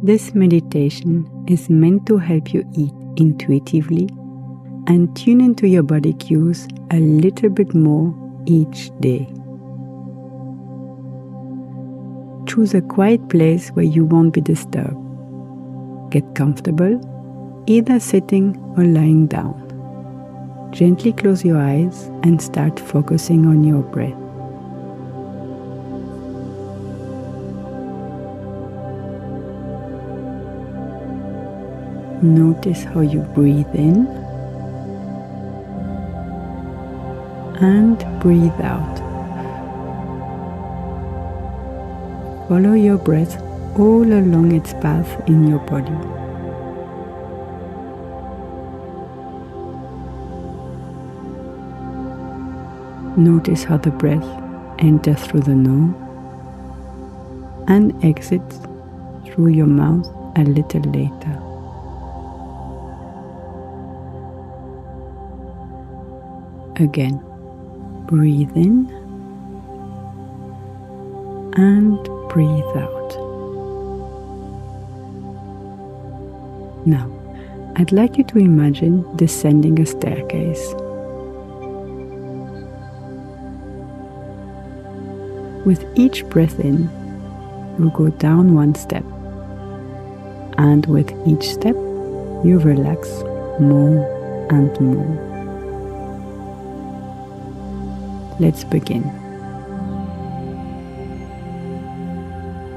This meditation is meant to help you eat intuitively and tune into your body cues a little bit more each day. Choose a quiet place where you won't be disturbed. Get comfortable, either sitting or lying down. Gently close your eyes and start focusing on your breath. Notice how you breathe in and breathe out. Follow your breath all along its path in your body. Notice how the breath enters through the nose and exits through your mouth a little later. Again, breathe in and breathe out. Now, I'd like you to imagine descending a staircase. With each breath in, you go down one step, and with each step, you relax more and more. Let's begin.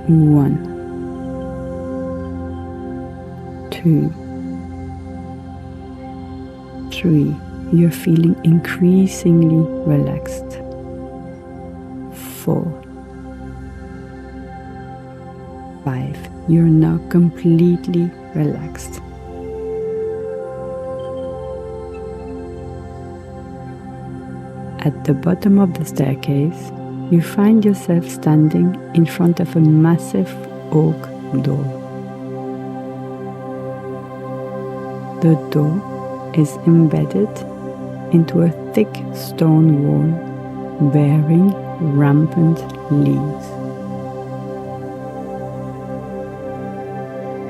1, 2, 3. You're feeling increasingly relaxed. 4, 5. You're now completely relaxed. 6. At the bottom of the staircase, you find yourself standing in front of a massive oak door. The door is embedded into a thick stone wall bearing rampant leaves.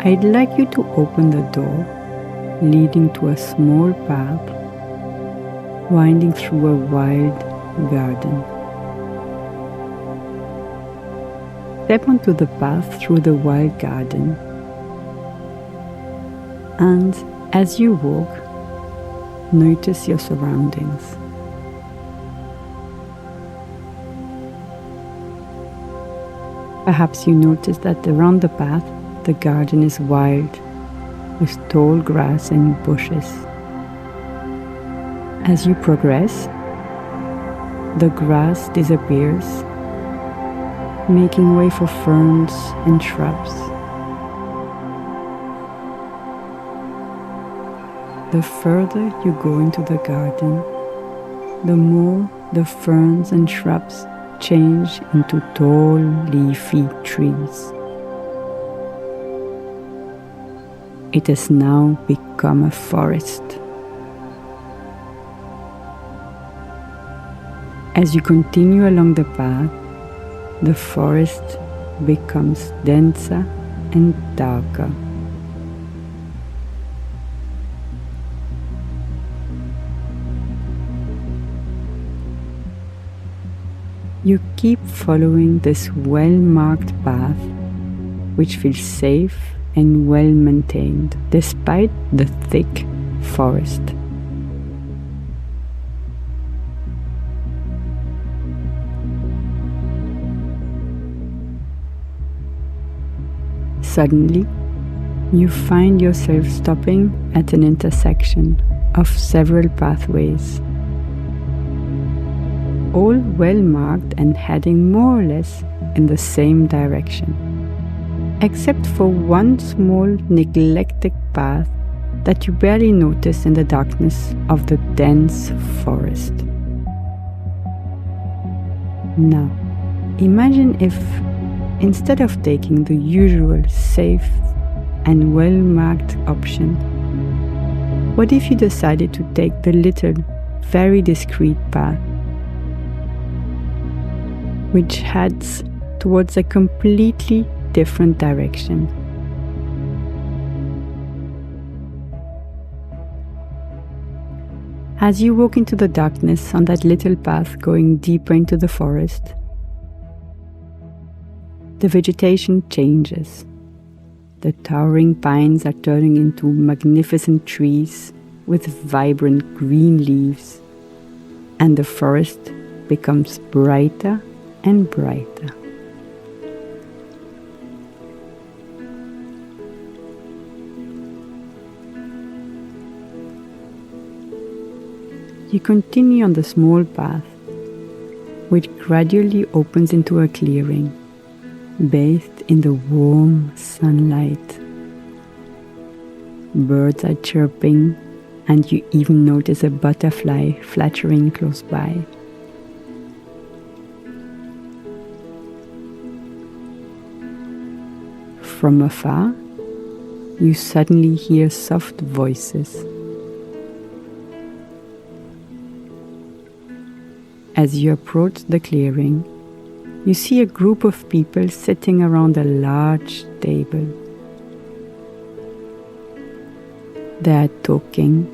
I'd like you to open the door leading to a small path winding through a wild garden. Step onto the path through the wild garden, and as you walk, notice your surroundings. Perhaps you notice that around the path, the garden is wild, with tall grass and bushes. As you progress, the grass disappears, making way for ferns and shrubs. The further you go into the garden, the more the ferns and shrubs change into tall, leafy trees. It has now become a forest. As you continue along the path, the forest becomes denser and darker. You keep following this well-marked path, which feels safe and well-maintained despite the thick forest. Suddenly, you find yourself stopping at an intersection of several pathways, all well marked and heading more or less in the same direction, except for one small neglected path that you barely notice in the darkness of the dense forest. Now, imagine if, instead of taking the usual safe and well-marked option, what if you decided to take the little, very discreet path, which heads towards a completely different direction, As you walk into the darkness on that little path going deeper into the forest, the vegetation changes. The towering pines are turning into magnificent trees with vibrant green leaves, and the forest becomes brighter and brighter. You continue on the small path, which gradually opens into a clearing, bathed in the warm sunlight. Birds are chirping, and you even notice a butterfly fluttering close by. From afar, you suddenly hear soft voices. As you approach the clearing, you see a group of people sitting around a large table. They are talking,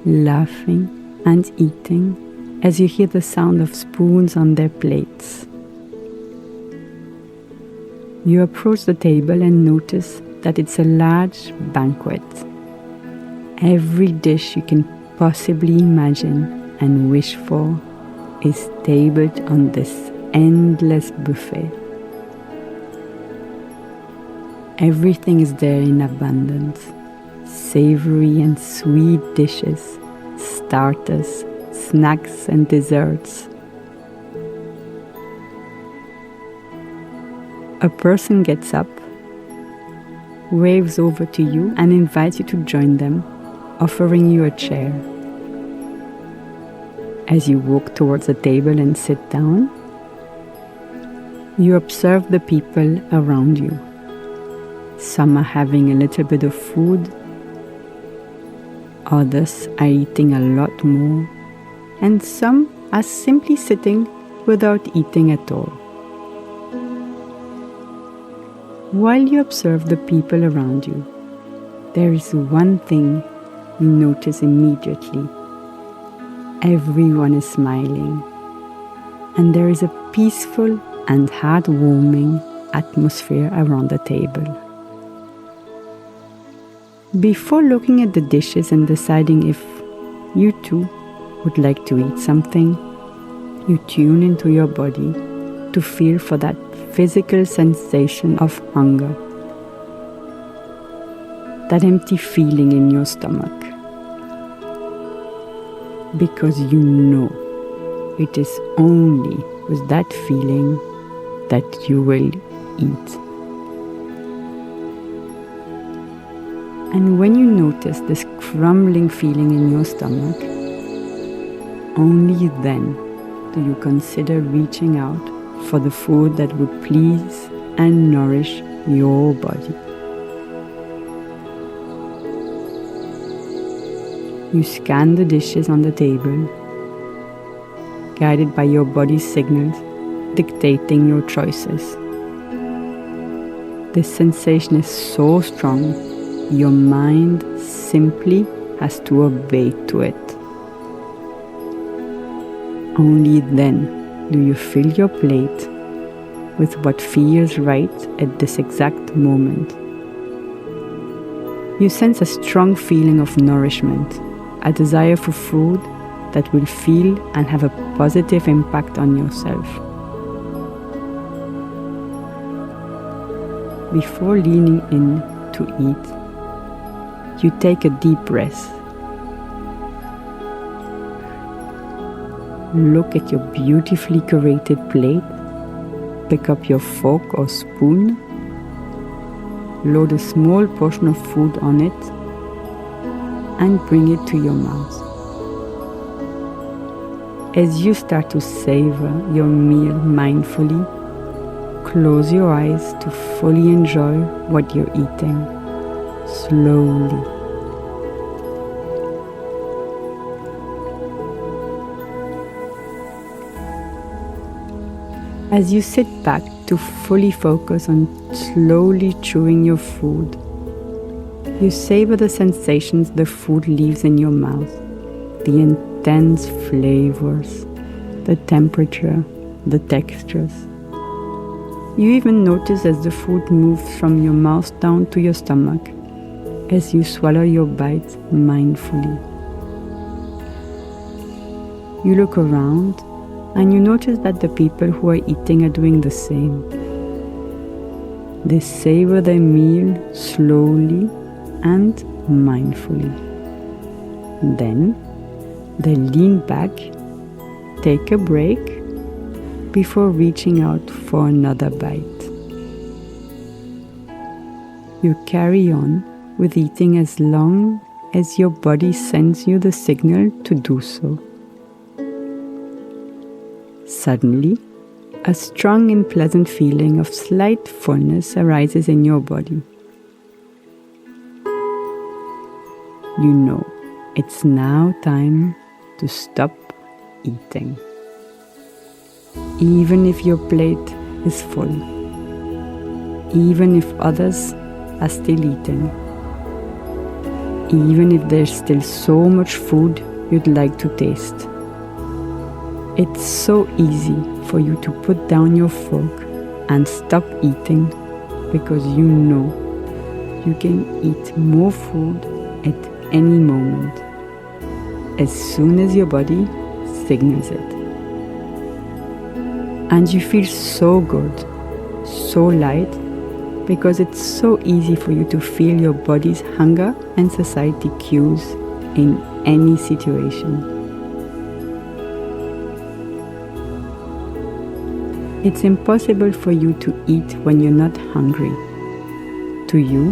laughing, and eating as you hear the sound of spoons on their plates. You approach the table and notice that it's a large banquet. Every dish you can possibly imagine and wish for is tabled on this endless buffet. Everything is there in abundance. Savory and sweet dishes, starters, snacks and desserts. A person gets up, waves over to you and invites you to join them, offering you a chair. As you walk towards the table and sit down, you observe the people around you. Some are having a little bit of food, others are eating a lot more, and some are simply sitting without eating at all. While you observe the people around you, there is one thing you notice immediately. Everyone is smiling, and there is a peaceful and heartwarming atmosphere around the table. Before looking at the dishes and deciding if you too would like to eat something, you tune into your body to feel for that physical sensation of hunger, that empty feeling in your stomach. Because you know it is only with that feeling that you will eat. And when you notice this crumbling feeling in your stomach, only then do you consider reaching out for the food that would please and nourish your body. You scan the dishes on the table, guided by your body's signals dictating your choices. This sensation is so strong, your mind simply has to obey to it. Only then do you fill your plate with what feels right at this exact moment. You sense a strong feeling of nourishment, a desire for food that will feel and have a positive impact on yourself. Before leaning in to eat, you take a deep breath. Look at your beautifully curated plate, pick up your fork or spoon, load a small portion of food on it, and bring it to your mouth. As you start to savor your meal mindfully, close your eyes to fully enjoy what you're eating, slowly. As you sit back to fully focus on slowly chewing your food, you savor the sensations the food leaves in your mouth, the dense flavors, the temperature, the textures. You even notice as the food moves from your mouth down to your stomach, as you swallow your bites mindfully. You look around and you notice that the people who are eating are doing the same. They savor their meal slowly and mindfully. Then they lean back, take a break, before reaching out for another bite. You carry on with eating as long as your body sends you the signal to do so. Suddenly, a strong and pleasant feeling of slight fullness arises in your body. You know it's now time to stop eating. Even if your plate is full, even if others are still eating, even if there's still so much food you'd like to taste. It's so easy for you to put down your fork and stop eating because you know you can eat more food at any moment as soon as your body signals it. And you feel so good, so light, because it's so easy for you to feel your body's hunger and satiety cues in any situation. It's impossible for you to eat when you're not hungry. To you,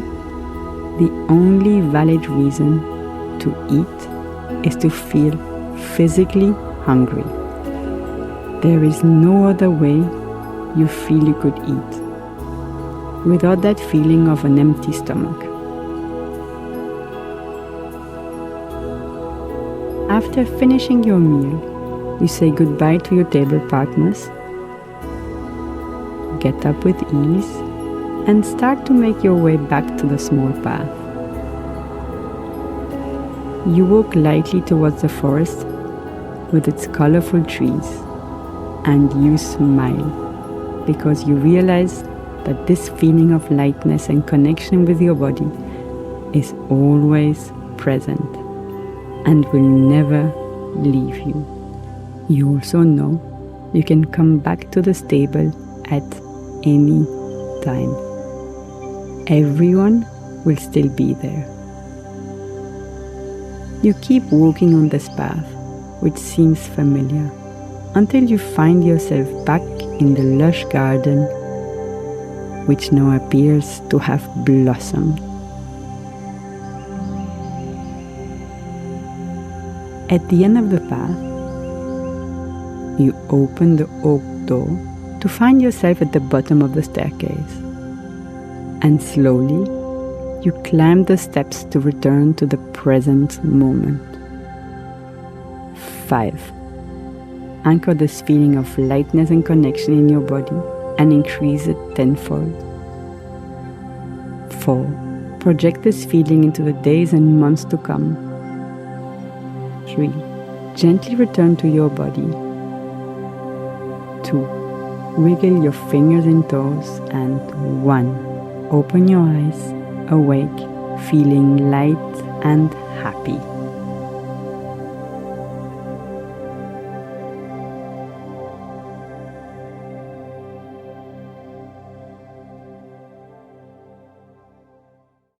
the only valid reason to eat is to feel physically hungry. There is no other way you feel you could eat without that feeling of an empty stomach. After finishing your meal, you say goodbye to your table partners, get up with ease, and start to make your way back to the small path. You walk lightly towards the forest with its colorful trees, and you smile because you realize that this feeling of lightness and connection with your body is always present and will never leave you. You also know you can come back to the stable at any time. Everyone will still be there. You keep walking on this path, which seems familiar, until you find yourself back in the lush garden, which now appears to have blossomed. At the end of the path, you open the oak door to find yourself at the bottom of the staircase, and slowly you climb the steps to return to the present moment. 5. Anchor this feeling of lightness and connection in your body and increase it tenfold. 4. Project this feeling into the days and months to come. 3. Gently return to your body. 2. Wiggle your fingers and toes. And 1. Open your eyes, awake, feeling light and happy.